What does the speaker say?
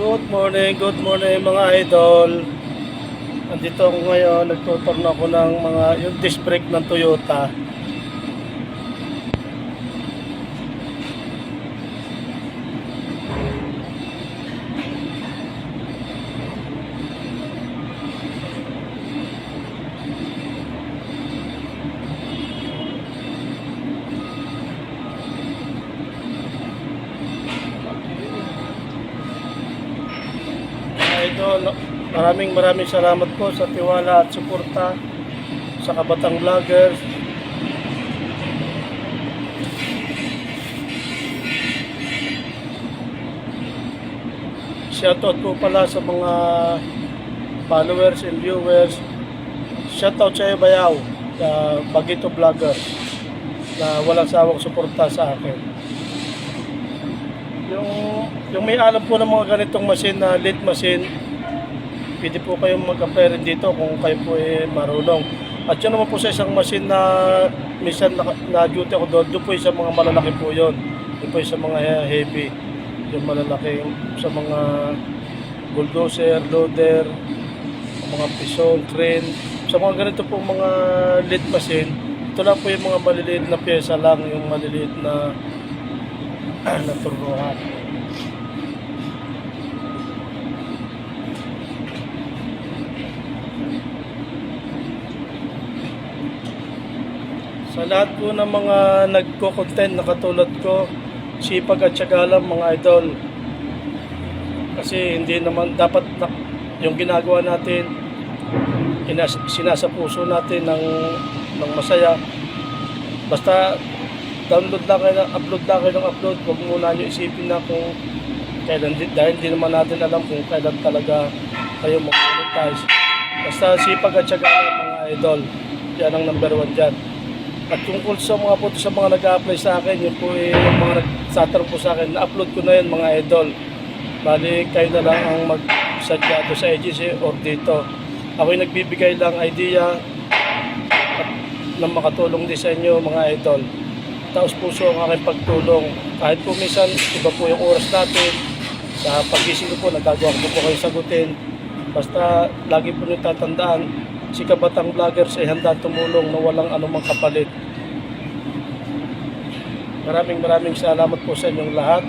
Good morning mga idol. Andito ako ngayon, nagtuturno ako ng mga yung disc brake ng Toyota. Idol, maraming salamat po sa tiwala at suporta sa Kabatang Vloggers. Shoutout po pala sa mga followers and viewers. Shoutout sa iyo Bayaw, sa Bagito Vlogger, na walang sawang suporta sa akin. Yung may alam po ng mga ganitong machine na lead machine, pwede po kayong mag-apply rin dito kung kayo po marunong. At yun naman po sa isang machine na minsan na duty ako doon po sa mga malalaki po yun. Yun po sa mga heavy, yung malalaki, sa mga bulldozer, loader, mga pison, crane. Sa mga ganito po mga lead machine, ito lang po yung mga maliliit na pyesa lang, yung maliliit na naturuhan. Sa lahat po ng mga nagko-content na katulad ko, sipag at syaga lang mga idol. Kasi hindi naman dapat yung ginagawa natin, sinasapuso natin ng masaya. Basta download lang kayo, upload lang kayo ng upload. Huwag muna nyo isipin na kung kailan, dahil hindi naman natin alam kung kailan talaga kayo mag-monetize. Basta sipag at syaga lang mga idol. Yan ang number 1 dyan. At tungkol sa mga po sa mga nag-a-apply sa akin, yun po yung mga nagsatanong po sa akin, na-upload ko na yun mga idol. Bali, kayo na lang ang mag-suggest sa agency or dito. Ako'y nagbibigay lang idea at na makatulong din sa inyo mga idol. Taos puso ang aking pagtulong. Kahit po minsan, iba po yung oras natin. Sa pag-gising ko po, nagagawa ko po kayo sagutin. Basta, lagi po nyo tatandaan, si Kabatang Vloggers ay handa tumulong na walang anumang kapalit. Maraming salamat po sa inyong lahat.